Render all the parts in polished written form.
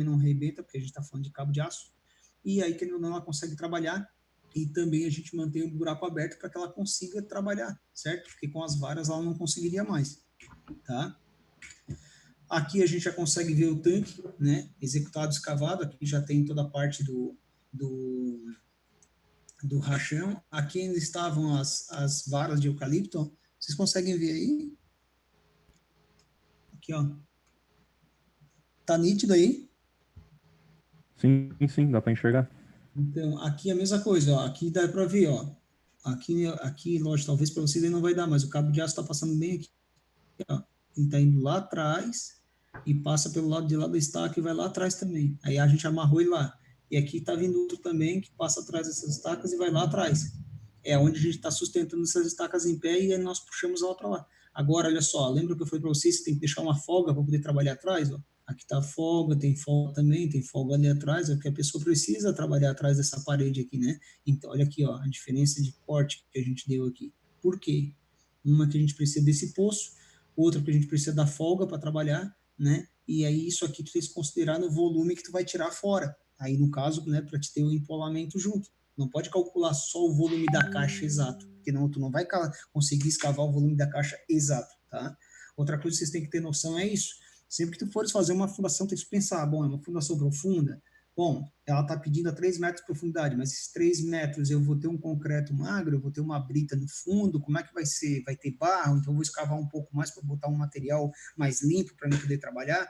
não arrebenta, porque a gente está falando de cabo de aço, e aí, querendo ou não, ela consegue trabalhar, e também a gente mantém o buraco aberto para que ela consiga trabalhar, certo? Porque com as varas ela não conseguiria mais, tá? Aqui a gente já consegue ver o tanque, né, executado, escavado, aqui já tem toda a parte do, do rachão. Aqui ainda estavam as varas de eucalipto, ó. Vocês conseguem ver aí? Aqui, ó. Tá nítido aí? Sim, sim, dá para enxergar. Então, aqui é a mesma coisa, ó. Aqui dá para ver, ó. Aqui, lógico, talvez para vocês aí não vai dar, mas o cabo de aço está passando bem aqui, ó. Ele está indo lá atrás e passa pelo lado de lá da estaca e vai lá atrás também. Aí a gente amarrou ele lá. E aqui está vindo outro também que passa atrás dessas estacas e vai lá atrás. É onde a gente está sustentando essas estacas em pé e aí nós puxamos ela para lá. Agora, olha só, lembra que eu falei para vocês, você tem que deixar uma folga para poder trabalhar atrás, ó? Aqui está a folga, tem folga também, tem folga ali atrás, é que a pessoa precisa trabalhar atrás dessa parede aqui, né? Então, olha aqui, ó, a diferença de corte que a gente deu aqui. Por quê? Uma que a gente precisa desse poço, outra que a gente precisa da folga para trabalhar, né? E aí isso aqui tu tem que considerar no volume que tu vai tirar fora. Aí no caso, né, para te ter o empolamento junto. Não pode calcular só o volume da caixa exato, porque não, tu não vai conseguir escavar o volume da caixa exato, tá? Outra coisa que vocês têm que ter noção é isso. Sempre que tu fores fazer uma fundação, tem que pensar, bom, é uma fundação profunda, bom, ela está pedindo a 3 metros de profundidade, mas esses 3 metros eu vou ter um concreto magro, eu vou ter uma brita no fundo, como é que vai ser? Vai ter barro, então eu vou escavar um pouco mais para botar um material mais limpo para eu poder trabalhar.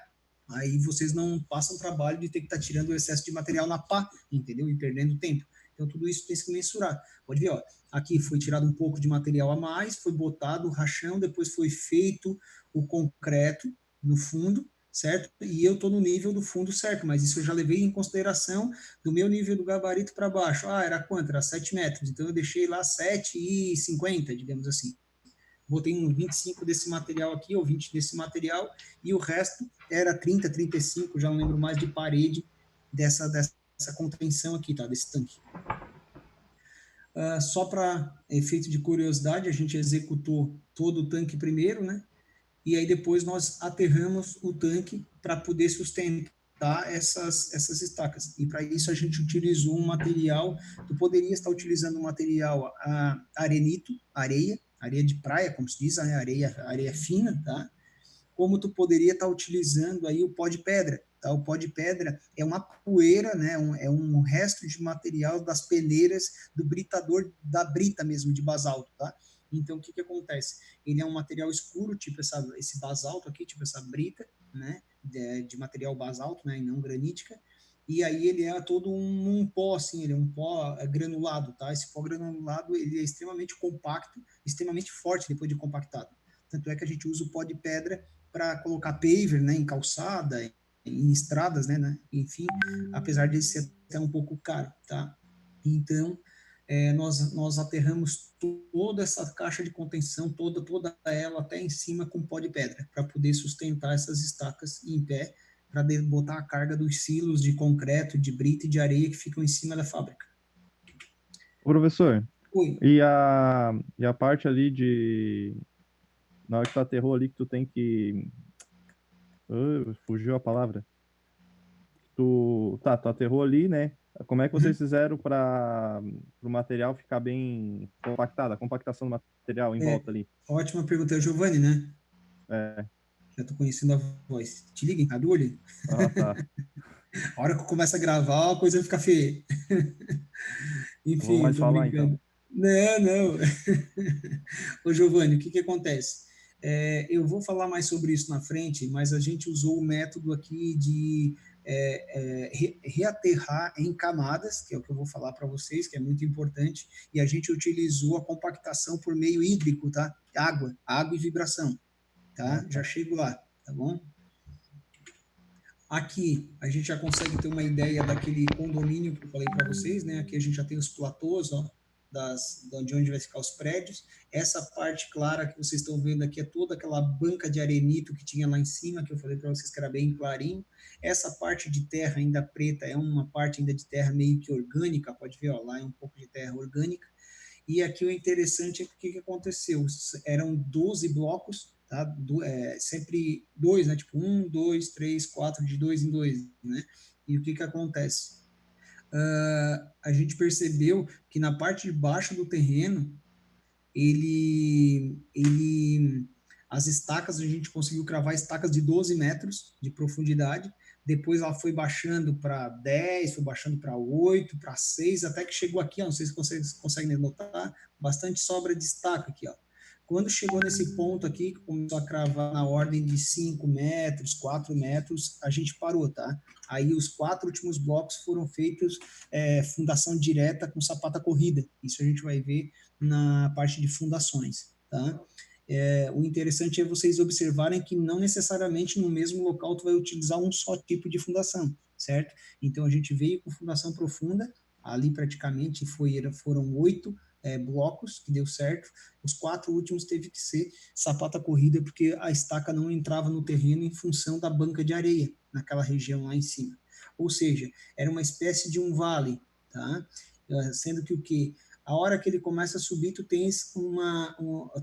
Aí vocês não passam trabalho de ter que estar tirando o excesso de material na pá, entendeu? E perdendo tempo. Então tudo isso tem que mensurar. Pode ver, ó, aqui foi tirado um pouco de material a mais, foi botado o rachão, depois foi feito o concreto no fundo, certo? E eu estou no nível do fundo certo, mas isso eu já levei em consideração do meu nível do gabarito para baixo. Ah, era quanto? Era 7 metros, então eu deixei lá 7,50, digamos assim. Botei um 25 desse material aqui, ou 20 desse material, e o resto era 30, 35, já não lembro mais, de parede dessa contenção aqui, tá? Desse tanque. Só para efeito de curiosidade, a gente executou todo o tanque primeiro, né? E aí depois nós aterramos o tanque para poder sustentar essas estacas. E para isso a gente utilizou um material, tu poderia estar utilizando um material arenito, areia de praia, como se diz, né? Areia fina, tá? Como tu poderia estar utilizando aí o pó de pedra. Tá? O pó de pedra é uma poeira, né? É um resto de material das peneiras do britador, da brita mesmo, de basalto. Tá? Então, o que, que acontece? Ele é um material escuro, tipo esse basalto aqui, tipo essa brita, né? De material basalto, né? E não granítica. E aí ele é todo um pó, assim, ele é um pó granulado, tá? Esse pó granulado, ele é extremamente compacto, extremamente forte depois de compactado. Tanto é que a gente usa o pó de pedra para colocar paver, né, em calçada, em estradas, né, enfim, apesar de ser até um pouco caro, tá? Então, nós aterramos toda essa caixa de contenção, toda ela até em cima com pó de pedra, para poder sustentar essas estacas em pé, para botar a carga dos silos de concreto, de brita e de areia que ficam em cima da fábrica. Ô, professor, Oi. e a parte ali de. Na hora que tu aterrou ali, que tu tem que. Fugiu a palavra. Tu aterrou ali, né? Como é que vocês Uhum. fizeram para o material ficar bem compactado, a compactação do material em volta ali? Ótima pergunta, é o Giovanni, né? É. Já tô conhecendo a voz. Te liguem, abre o olho. Ah, tá. A hora que eu começo a gravar, a coisa fica feia. Não vou Enfim, mais tô falar então. brincando. Não, não. Ô, Giovanni, o que que acontece? Eu vou falar mais sobre isso na frente, mas a gente usou o método aqui de reaterrar em camadas, que é o que eu vou falar para vocês, que é muito importante, e a gente utilizou a compactação por meio hídrico, tá? Água e vibração, Ah, tá? Já tá. chego lá, tá bom? Aqui a gente já consegue ter uma ideia daquele condomínio que eu falei para vocês, né? Aqui a gente já tem os platôs, ó, de onde vai ficar os prédios. Essa parte clara que vocês estão vendo aqui é toda aquela banca de arenito que tinha lá em cima, que eu falei para vocês que era bem clarinho. Essa parte de terra ainda preta é uma parte ainda de terra meio que orgânica, pode ver, ó, lá é um pouco de terra orgânica. E aqui o interessante é que o que aconteceu? Eram 12 blocos, tá? Sempre dois, né? Tipo 1, 2, 3, 4, de 2 em 2, né? E o que que acontece? A gente percebeu que na parte de baixo do terreno, as estacas, a gente conseguiu cravar estacas de 12 metros de profundidade, depois ela foi baixando para 10, foi baixando para 8, para 6, até que chegou aqui, ó, não sei se vocês conseguem notar, bastante sobra de estaca aqui, ó. Quando chegou nesse ponto aqui, que começou a cravar na ordem de 5 metros, 4 metros, a gente parou, tá? Aí os 4 últimos blocos foram feitos fundação direta com sapata corrida. Isso a gente vai ver na parte de fundações, tá? O interessante é vocês observarem que não necessariamente no mesmo local tu vai utilizar um só tipo de fundação, certo? Então a gente veio com fundação profunda, ali praticamente foram 8 blocos que deu certo, os 4 últimos teve que ser sapata corrida, porque a estaca não entrava no terreno em função da banca de areia, naquela região lá em cima. Ou seja, era uma espécie de um vale, tá? Sendo que o que? A hora que ele começa a subir, tu tens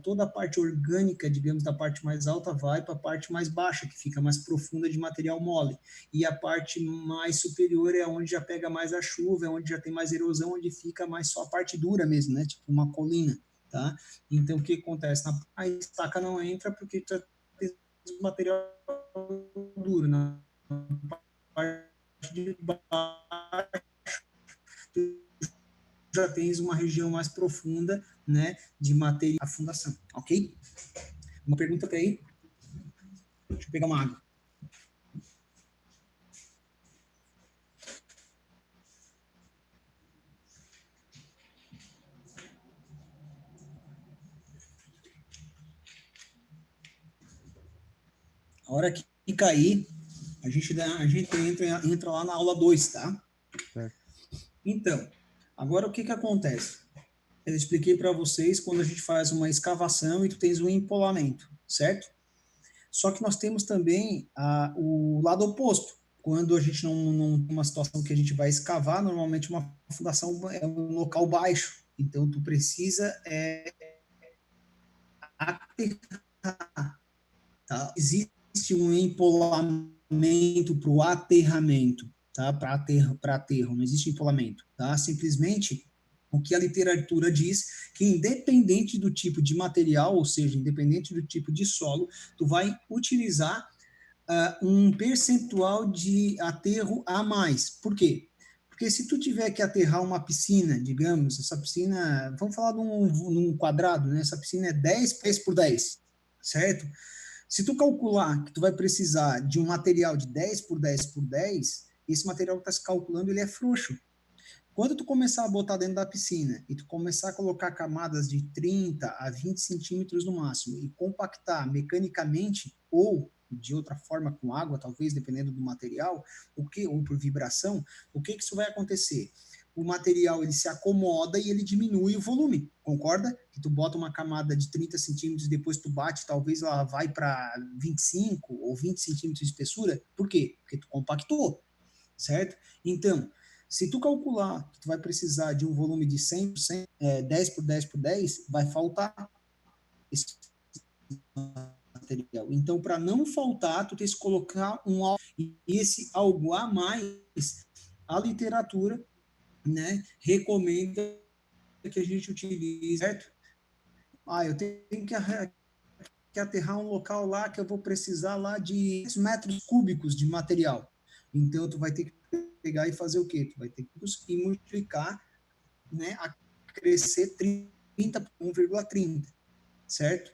toda a parte orgânica, digamos, da parte mais alta vai para a parte mais baixa, que fica mais profunda de material mole. E a parte mais superior é onde já pega mais a chuva, é onde já tem mais erosão, onde fica mais só a parte dura mesmo, né? Tipo uma colina, tá? Então, o que acontece? A estaca não entra porque tu tem material duro. Na parte de baixo, já tens uma região mais profunda, né, de material, a fundação, ok? Uma pergunta até aí? Deixa eu pegar uma água. A hora que cair, a gente entra lá na aula 2, tá? Certo. Então, agora o que acontece? Eu expliquei para vocês quando a gente faz uma escavação e tu tens um empolamento, certo? Só que nós temos também o lado oposto. Quando a gente não tem uma situação que a gente vai escavar, normalmente uma fundação é um local baixo. Então, tu precisa aterrar, tá? Existe um empolamento para o aterramento, tá? Para aterro, não existe empolamento, tá? Simplesmente o que a literatura diz, que independente do tipo de material, ou seja, independente do tipo de solo, tu vai utilizar um percentual de aterro a mais. Por quê? Porque se tu tiver que aterrar uma piscina, digamos, essa piscina, vamos falar num quadrado, né? Essa piscina é 10 pés por 10, certo? Se tu calcular que tu vai precisar de um material de 10 por 10 por 10, esse material que está se calculando, ele é frouxo. Quando tu começar a botar dentro da piscina e tu começar a colocar camadas de 30 a 20 centímetros no máximo e compactar mecanicamente ou de outra forma com água, talvez, dependendo do material, ou por vibração, o que isso vai acontecer? O material ele se acomoda e ele diminui o volume, concorda? Que tu bota uma camada de 30 centímetros e depois tu bate, talvez ela vai para 25 ou 20 centímetros de espessura. Por quê? Porque tu compactou, certo? Então, se tu calcular que tu vai precisar de um volume de 100%, 10 por 10 por 10, vai faltar esse material. Então, para não faltar, tu tem que colocar e esse algo a mais, a literatura, né, recomenda que a gente utilize, certo? Eu tenho que aterrar um local lá que eu vou precisar lá de metros cúbicos de material. Então, tu vai ter que pegar e fazer o quê? Tu vai ter que conseguir multiplicar, né, a crescer 30 por 1,30, certo?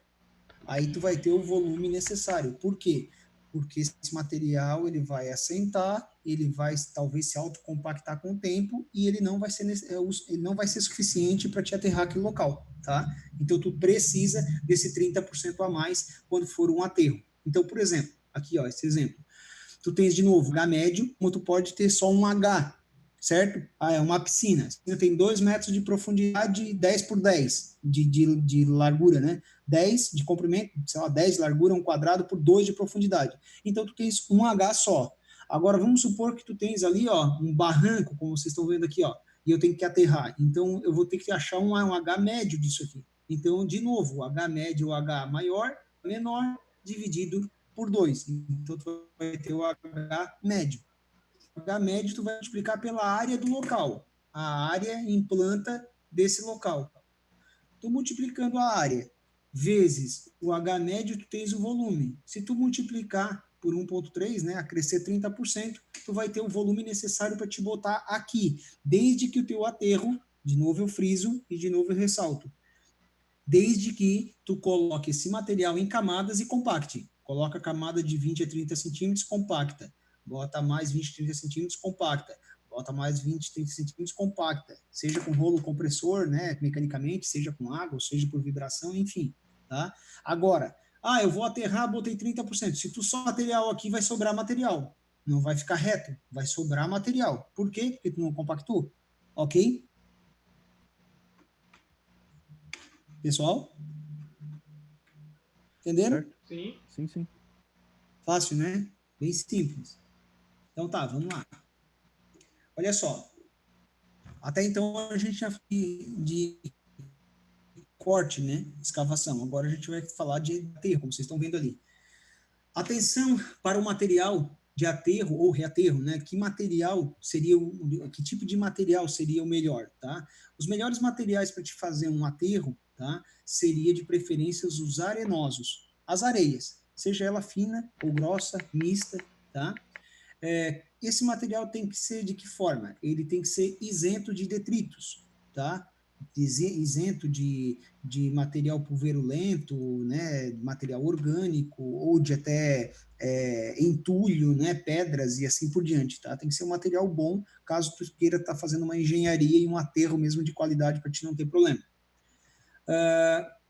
Aí tu vai ter o volume necessário. Por quê? Porque esse material ele vai assentar, ele vai talvez se autocompactar com o tempo e ele não vai ser suficiente para te aterrar aquele local, tá? Então tu precisa desse 30% a mais quando for um aterro. Então, por exemplo, aqui ó, esse exemplo, tu tens de novo H médio, como tu pode ter só um H, certo? É uma piscina. A piscina tem 2 metros de profundidade, 10 por 10 de largura, né? 10 de comprimento, sei lá, 10 de largura, um quadrado por 2 de profundidade. Então, tu tens um H só. Agora, vamos supor que tu tens ali, ó, um barranco, como vocês estão vendo aqui, ó, e eu tenho que aterrar. Então, eu vou ter que achar um H médio disso aqui. Então, de novo, o H médio, o H maior, menor, dividido por 2. Então, tu vai ter o H médio. O H médio tu vai multiplicar pela área do local, a área em planta desse local. Tu multiplicando a área vezes o H médio, tu tens o volume. Se tu multiplicar por 1,3, né, acrescer 30%, tu vai ter o volume necessário para te botar aqui, desde que o teu aterro, de novo eu friso e de novo eu ressalto, desde que tu coloque esse material em camadas e compacte. Coloca a camada de 20 a 30 centímetros, compacta. Bota mais 20 a 30 centímetros, compacta. Bota mais 20 a 30 centímetros, compacta. Seja com rolo compressor, né, mecanicamente, seja com água, seja por vibração, enfim. Tá? Agora, eu vou aterrar, botei 30%. Se tu só material aqui, vai sobrar material. Não vai ficar reto, vai sobrar material. Por quê? Porque tu não compactou. Ok? Pessoal? Entenderam? Certo? Sim. Sim, sim. Fácil, né? Bem simples. Então tá, vamos lá. Olha só. Até então a gente já falou de corte, né? Escavação. Agora a gente vai falar de aterro, como vocês estão vendo ali. Atenção para o material de aterro ou reaterro, né? Que material seria que tipo de material seria o melhor, tá? Os melhores materiais para te fazer um aterro, tá? Seria de preferência os arenosos, as areias, seja ela fina ou grossa, mista, tá? Esse material tem que ser de que forma? Ele tem que ser isento de detritos, tá? Isento de material pulverulento, né, material orgânico, ou de até entulho, né, pedras e assim por diante, tá? Tem que ser um material bom, caso tu queira estar fazendo uma engenharia e um aterro mesmo de qualidade para te não ter problema.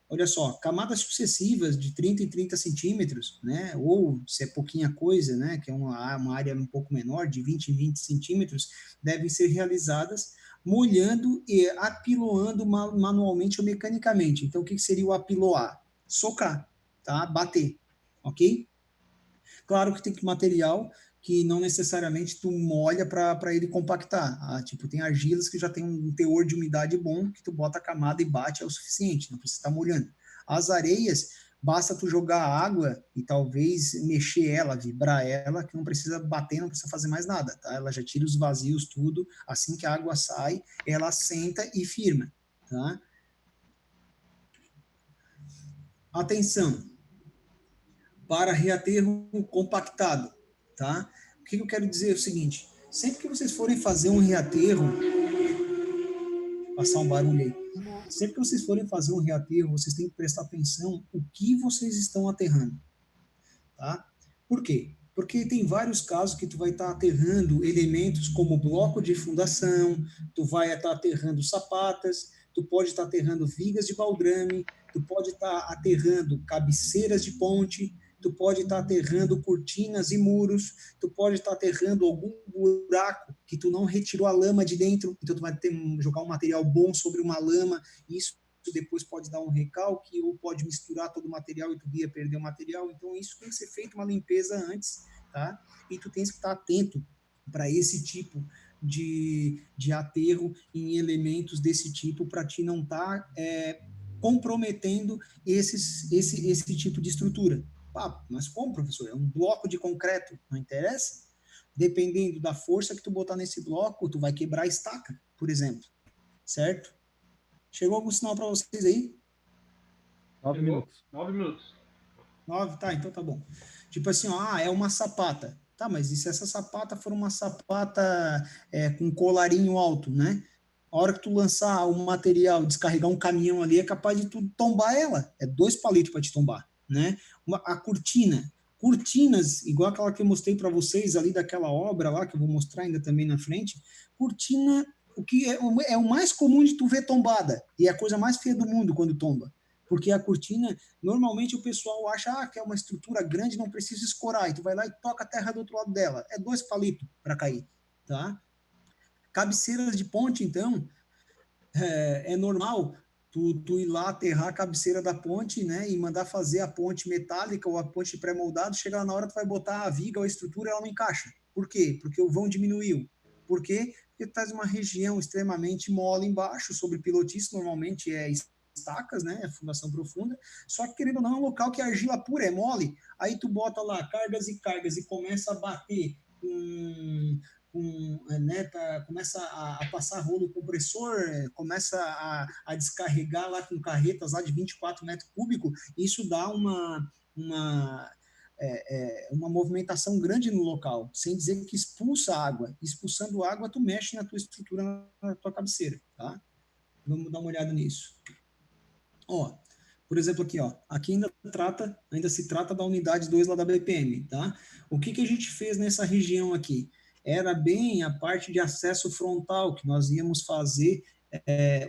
Olha só, camadas sucessivas de 30 em 30 centímetros, né, ou se é pouquinha coisa, né, que é uma área um pouco menor, de 20 em 20 centímetros, devem ser realizadas molhando e apiloando manualmente ou mecanicamente. Então, o que seria o apiloar? Socar, tá? Bater, ok? Claro que tem material que não necessariamente tu molha para ele compactar. Tipo, tem argilas que já tem um teor de umidade bom, que tu bota a camada e bate é o suficiente, não precisa estar molhando. As areias, basta tu jogar água e talvez mexer ela, vibrar ela, que não precisa bater, não precisa fazer mais nada, tá? Ela já tira os vazios, tudo, assim que a água sai, ela senta e firma, tá? Atenção, para reaterro compactado, tá? O que eu quero dizer é o seguinte, sempre que vocês forem fazer um reaterro, passar um barulho aí, sempre que vocês forem fazer um reaterro, vocês têm que prestar atenção o que vocês estão aterrando, tá? Por quê? Porque tem vários casos que tu vai estar aterrando elementos como bloco de fundação, tu vai estar aterrando sapatas, tu pode estar aterrando vigas de baldrame, tu pode estar aterrando cabeceiras de ponte, tu pode estar aterrando cortinas e muros, tu pode estar aterrando algum buraco que tu não retirou a lama de dentro, então tu vai ter jogar um material bom sobre uma lama, e isso depois pode dar um recalque ou pode misturar todo o material e tu ia perder o material. Então isso tem que ser feito uma limpeza antes, tá? E tu tens que estar atento para esse tipo de aterro em elementos desse tipo para te não estar comprometendo esse tipo de estrutura. Mas como, professor? É um bloco de concreto, não interessa? Dependendo da força que tu botar nesse bloco, tu vai quebrar a estaca, por exemplo, certo? Chegou algum sinal para vocês aí? 9 Chegou? minutos. 9 minutos. 9? Tá, então tá bom. Tipo assim, ó, é uma sapata. Tá, mas e se essa sapata for uma sapata com colarinho alto, né? A hora que tu lançar o material, descarregar um caminhão ali, é capaz de tu tombar ela. É 2 palitos para te tombar, né? A cortina. Cortinas, igual aquela que eu mostrei para vocês ali daquela obra lá, que eu vou mostrar ainda também na frente. Cortina, o que é o mais comum de tu ver tombada. E é a coisa mais feia do mundo quando tomba. Porque a cortina, normalmente o pessoal acha que é uma estrutura grande, não precisa escorar. E tu vai lá e toca a terra do outro lado dela. É 2 palitos para cair, tá? Cabeceiras de ponte, então, é normal tu ir lá aterrar a cabeceira da ponte, né, e mandar fazer a ponte metálica ou a ponte pré-moldada, chega lá na hora tu vai botar a viga ou a estrutura, ela não encaixa. Por quê? Porque o vão diminuiu. Por quê? Porque tu traz uma região extremamente mole embaixo, sobre pilotice, normalmente é estacas, né? É fundação profunda. Só que, querendo ou não, é um local que a argila pura é mole. Aí tu bota lá cargas e começa a bater né, começa a passar rolo compressor, começa a descarregar lá com carretas lá de 24 metros cúbicos, isso dá uma movimentação grande no local, sem dizer que expulsa água. Expulsando água, tu mexe na tua estrutura, na tua cabeceira, tá? Vamos dar uma olhada nisso. Ó, por exemplo, aqui, ó, aqui ainda se trata da unidade 2 lá da BPM, tá? O que a gente fez nessa região aqui? Era bem a parte de acesso frontal, que nós íamos fazer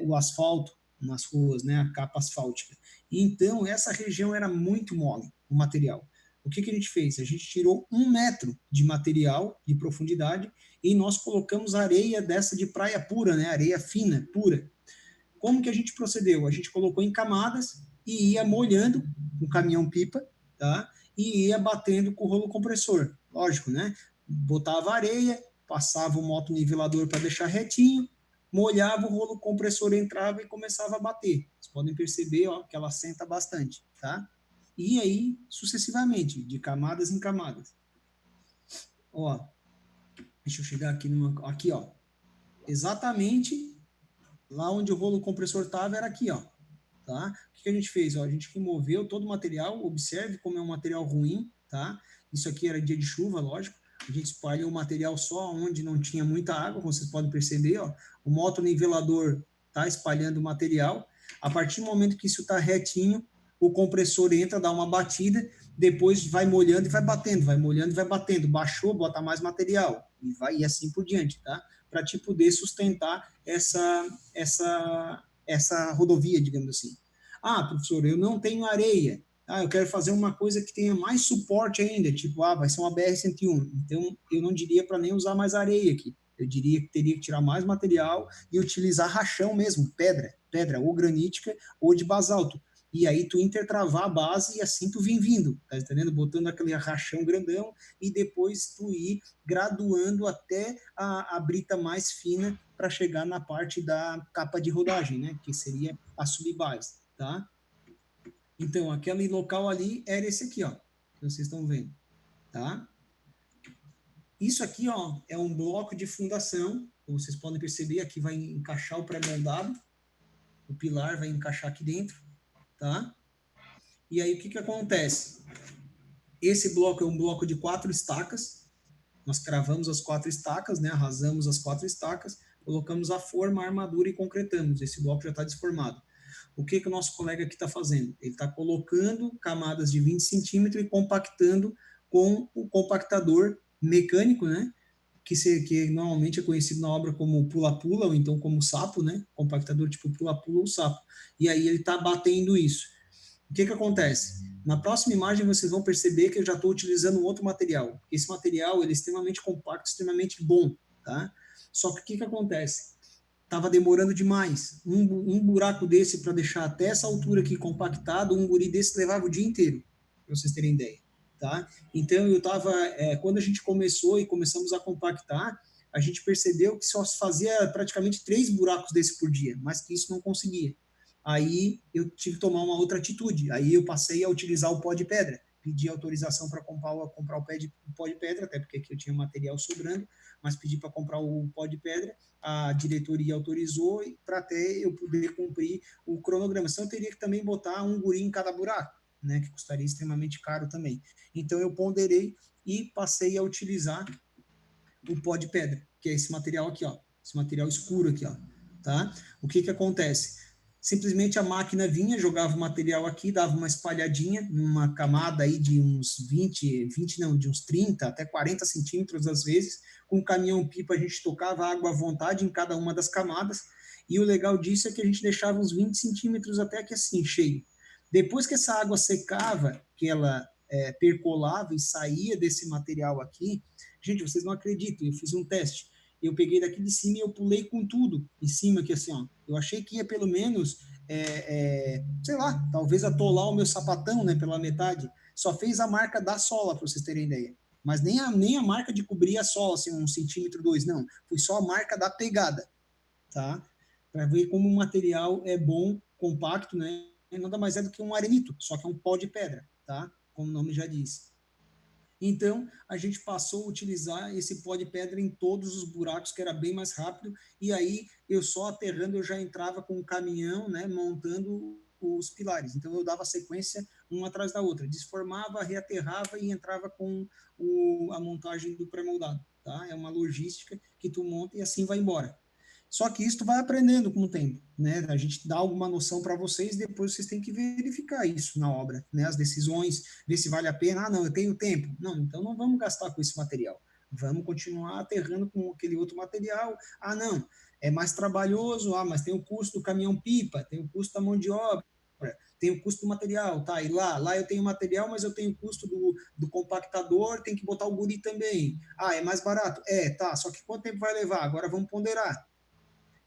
o asfalto nas ruas, né, a capa asfáltica. Então, essa região era muito mole, o material. O que a gente fez? A gente tirou 1 metro de material de profundidade e nós colocamos areia dessa de praia pura, né, areia fina, pura. Como que a gente procedeu? A gente colocou em camadas e ia molhando com caminhão-pipa, tá? E ia batendo com o rolo compressor. Lógico, né? Botava areia, passava o motonivelador para deixar retinho, molhava, o rolo compressor entrava e começava a bater. Vocês podem perceber, ó, que ela senta bastante, tá? E aí, sucessivamente, de camadas em camadas. Ó, deixa eu chegar aqui aqui, ó. Exatamente lá onde o rolo compressor estava era aqui, ó. Tá? O que a gente fez? Ó, a gente removeu todo o material, observe como é um material ruim, tá? Isso aqui era dia de chuva, lógico. A gente espalhou o material só onde não tinha muita água, como vocês podem perceber, ó. O motonivelador tá espalhando o material. A partir do momento que isso está retinho, o compressor entra, dá uma batida, depois vai molhando e vai batendo, vai molhando e vai batendo. Baixou, bota mais material e vai e assim por diante, tá? Para te poder sustentar essa rodovia, digamos assim. Ah, professor, eu não tenho areia. Ah, eu quero fazer uma coisa que tenha mais suporte ainda, tipo, vai ser uma BR-101. Então, eu não diria para nem usar mais areia aqui. Eu diria que teria que tirar mais material e utilizar rachão mesmo, pedra ou granítica ou de basalto. E aí tu intertravar a base e assim tu vem vindo, tá entendendo? Botando aquele rachão grandão e depois tu ir graduando até a brita mais fina para chegar na parte da capa de rodagem, né? Que seria a subbase, tá? Então, aquele local ali era esse aqui, ó, que vocês estão vendo, tá? Isso aqui, ó, é um bloco de fundação, como vocês podem perceber, aqui vai encaixar o pré-moldado, o pilar vai encaixar aqui dentro, tá? E aí, o que acontece? Esse bloco é um bloco de 4 estacas, nós cravamos as 4 estacas, né, arrasamos as 4 estacas, colocamos a forma, a armadura e concretamos. Esse bloco já está desformado. O que o nosso colega aqui está fazendo? Ele está colocando camadas de 20 centímetros e compactando com o compactador mecânico, né? Que normalmente é conhecido na obra como pula-pula, ou então como sapo, né? Compactador tipo pula-pula ou sapo. E aí ele está batendo isso. O que acontece? Na próxima imagem vocês vão perceber que eu já estou utilizando um outro material. Esse material ele é extremamente compacto, extremamente bom, tá? Só que o que acontece? Estava demorando demais. Um buraco desse para deixar até essa altura aqui compactado, um guri desse levava o dia inteiro, para vocês terem ideia, tá? Então eu estava, quando a gente começou e começamos a compactar, a gente percebeu que só fazia praticamente 3 buracos desse por dia, mas que isso não conseguia. Aí eu tive que tomar uma outra atitude. Aí eu passei a utilizar o pó de pedra. Pedi autorização para comprar o pó de pedra, até porque aqui eu tinha material sobrando, mas pedi para comprar o pó de pedra. A diretoria autorizou para até eu poder cumprir o cronograma. Senão eu teria que também botar um guri em cada buraco, né, que custaria extremamente caro também. Então eu ponderei e passei a utilizar o pó de pedra, que é esse material aqui, ó, esse material escuro aqui, ó, tá? O que acontece? Simplesmente a máquina vinha, jogava o material aqui, dava uma espalhadinha numa camada aí de uns 20 não, de uns 30 até 40 centímetros às vezes. Com o caminhão-pipa a gente tocava água à vontade em cada uma das camadas. E o legal disso é que a gente deixava uns 20 centímetros até que assim, cheio. Depois que essa água secava, que ela percolava e saía desse material aqui, gente, vocês não acreditam, eu fiz um teste. Eu peguei daqui de cima e eu pulei com tudo em cima aqui assim, ó. Eu achei que ia pelo menos, sei lá, talvez atolar o meu sapatão, né, pela metade. Só fez a marca da sola, para vocês terem ideia. Mas nem a marca de cobrir a sola, assim, 1 centímetro, 2, não. Foi só a marca da pegada, tá? Para ver como o material é bom compacto, né? Nada mais é do que um arenito, só que é um pó de pedra, tá? Como o nome já diz. Então, a gente passou a utilizar esse pó de pedra em todos os buracos, que era bem mais rápido, e aí eu só aterrando, eu já entrava com o caminhão, né, montando os pilares. Então, eu dava sequência uma atrás da outra, desformava, reaterrava e entrava com a montagem do pré-moldado. Tá? É uma logística que tu monta e assim vai embora. Só que isso tu vai aprendendo com o tempo, né? A gente dá alguma noção para vocês, depois vocês têm que verificar isso na obra, né? As decisões, ver se vale a pena. Ah, não, eu tenho tempo. Não, então não vamos gastar com esse material. Vamos continuar aterrando com aquele outro material. Ah, não, é mais trabalhoso. Ah, mas tem o custo do caminhão-pipa, tem o custo da mão de obra, tem o custo do material, tá? E lá eu tenho material, mas eu tenho o custo do compactador, tem que botar o guri também. Ah, é mais barato? É, tá, só que quanto tempo vai levar? Agora vamos ponderar.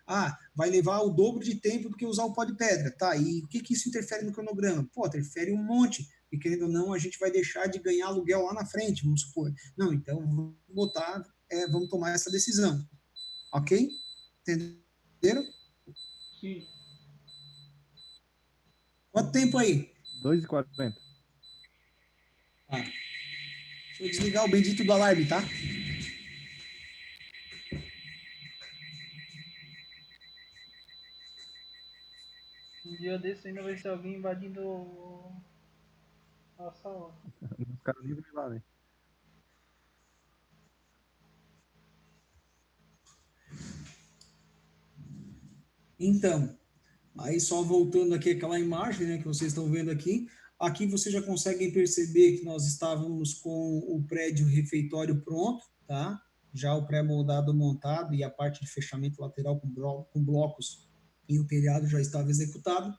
Ah, vai levar o dobro de tempo do que usar o pó de pedra. Tá, e o que isso interfere no cronograma? Pô, interfere um monte. E querendo ou não, a gente vai deixar de ganhar aluguel lá na frente, vamos supor. Não, então vamos botar, vamos tomar essa decisão. Ok? Entenderam? Sim. Quanto tempo aí? 2h40. Ah, deixa eu desligar o bendito do alarme, tá? Um dia desse ainda vai ser alguém invadindo a sala. Os caras nem vão lá, né? Então, aí só voltando aqui aquela imagem, né, que vocês estão vendo aqui vocês já conseguem perceber que nós estávamos com o prédio refeitório pronto, tá? Já o pré-moldado montado e a parte de fechamento lateral com blocos e o telhado já estava executado.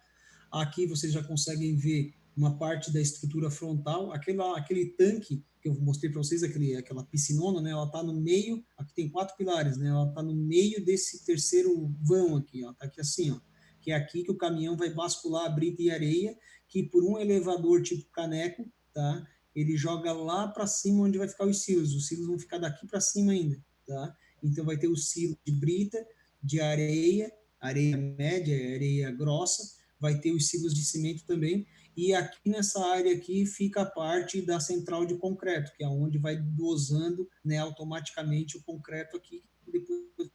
Aqui vocês já conseguem ver uma parte da estrutura frontal, aquele tanque que eu mostrei para vocês, aquela piscinona, né? Ela está no meio, aqui tem 4 pilares, né? Ela está no meio desse terceiro vão aqui, ó, tá aqui assim, ó, que é aqui que o caminhão vai bascular a brita e areia, que por um elevador tipo caneco, tá? Ele joga lá para cima onde vai ficar os silos vão ficar daqui para cima ainda, tá? Então vai ter o silo de brita, de areia, areia média, areia grossa, vai ter os silos de cimento também, e aqui nessa área aqui fica a parte da central de concreto, que é onde vai dosando, né, automaticamente o concreto aqui, depois...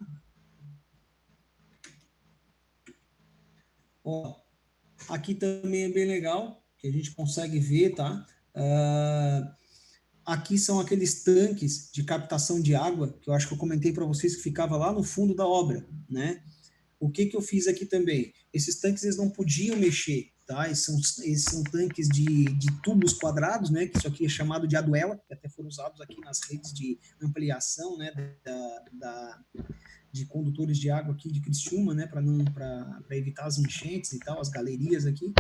Ó, aqui também é bem legal, que a gente consegue ver, tá? Aqui são aqueles tanques de captação de água, que eu acho que eu comentei para vocês que ficava lá no fundo da obra, né? O que eu fiz aqui também? Esses tanques eles não podiam mexer, tá? Esses são tanques de tubos quadrados, né? Que isso aqui é chamado de aduela, que até foram usados aqui nas redes de ampliação, né? De condutores de água aqui de Criciúma, né? Para evitar as enchentes e tal, as galerias aqui.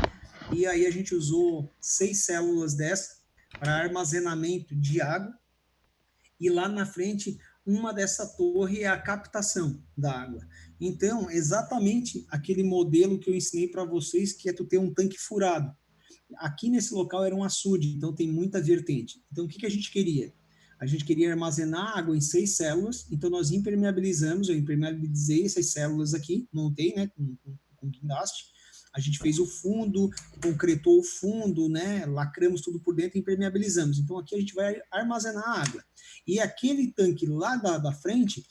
E aí a gente usou 6 células dessa para armazenamento de água. E lá na frente, uma dessa torre é a captação da água. Então, exatamente aquele modelo que eu ensinei para vocês, que é tu ter um tanque furado. Aqui nesse local era um açude, então tem muita vertente. Então, o que a gente queria? A gente queria armazenar água em 6 células, então nós impermeabilizamos, eu impermeabilizei essas células aqui, montei, né, com guindaste, a gente fez o fundo, concretou o fundo, né, lacramos tudo por dentro e impermeabilizamos. Então aqui a gente vai armazenar água. E aquele tanque lá da frente,